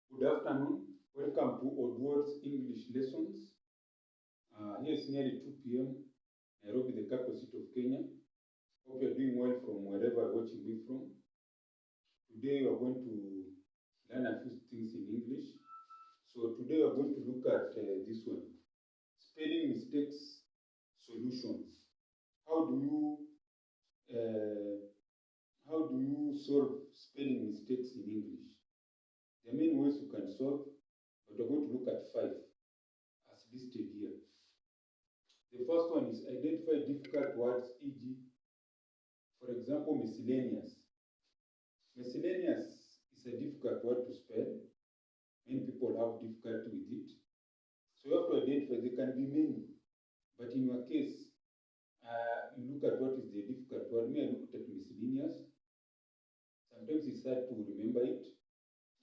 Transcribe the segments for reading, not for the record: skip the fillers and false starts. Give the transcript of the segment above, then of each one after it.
Good afternoon. Welcome to Oddworld's English lessons. Here is nearly 2 p.m. Nairobi, the capital city of Kenya. Hope you're doing well from wherever you're watching me from. Today we are going to learn a few things in English. So today we are going to look at this one. Spelling mistakes solutions. How do you solve spelling mistakes in English? There are many ways you can solve, but we're going to look at 5 as listed here. The first one is identify difficult words, e.g., for example, miscellaneous. Miscellaneous is a difficult word to spell. Many people have difficulty with it. So you have to identify, there can be many, but in your case, you look at what is the difficult word. Me, I looked at miscellaneous. Sometimes it's hard to remember it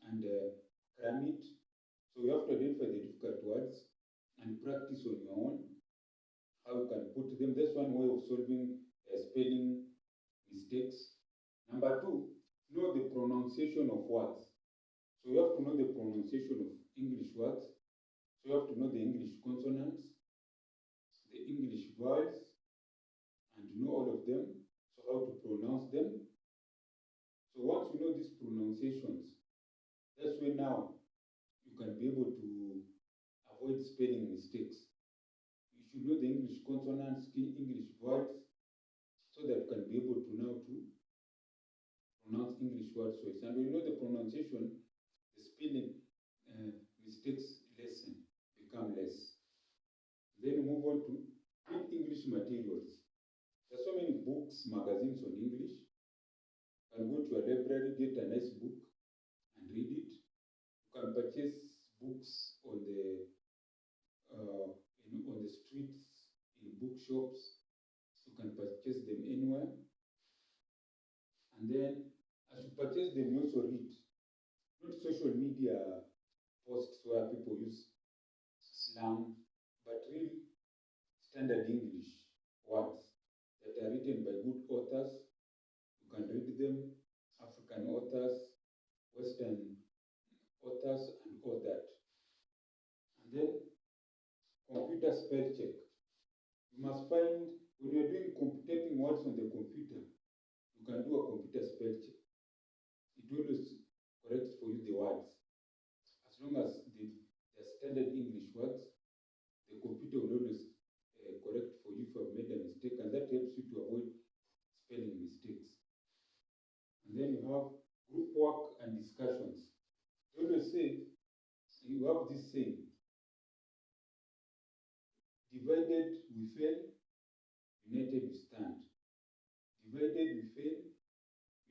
and cram it. So you have to identify the difficult words and practice on your own how you can put them. That's one way of solving spelling mistakes. Number 2, know the pronunciation of words. So you have to know the pronunciation of English words. So you have to know the English consonants, the English vowels, and know all of them. So how to pronounce them. So once you know these pronunciations, that's when now you can be able to avoid spelling mistakes. You should know the English consonants, English vowels, so that you can be able to now to pronounce English words choice. And when you know the pronunciation, the spelling mistakes lesson become less. Then move on to read English materials. There are so many books, magazines on English. You can go to a library, get a nice book, and read it. You can purchase books on the streets, in bookshops. You can purchase them anywhere. And then, as you purchase them, you also read. Not social media posts where people use slang, but real standard English words that are written by good authors. You can read them, African authors, Western authors, and all that. And then, computer spell check. You must find, when you're doing typing words on the computer, you can do a computer spell check. It always corrects for you the words. As long as they're standard English words, the computer will always correct for you if you have made a mistake, and that helps you to avoid spelling mistakes. And then you have group work and discussions. They always say, you have this saying, divided we fail, united we stand. Divided we fail,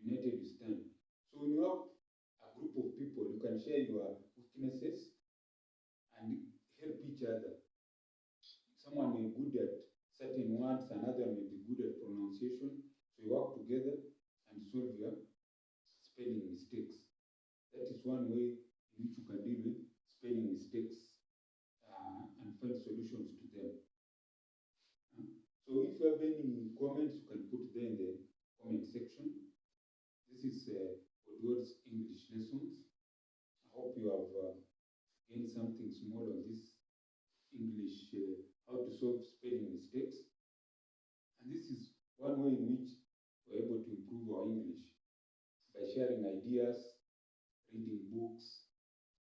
united we stand. So when you have a group of people, you can share your weaknesses and help each other. Someone may be good at certain words, another may be good at pronunciation. So you work together and solve your spelling mistakes. That is one way in which you can deal with spelling mistakes and find solutions to them. So if you have any comments, you can put there in the comment section. This is Oddworld's English lessons. I hope you have gained something small on this English, how to solve spelling mistakes. And this is one way in which we're able to improve our English by sharing ideas, reading books,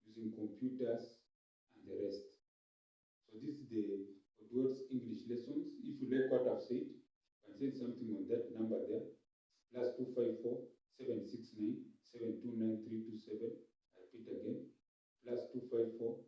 using computers, and the rest. So this is the Oddworld's English lessons. If you like what I've said, you can send something on that number there, +254 769 729 327. I repeat again, +254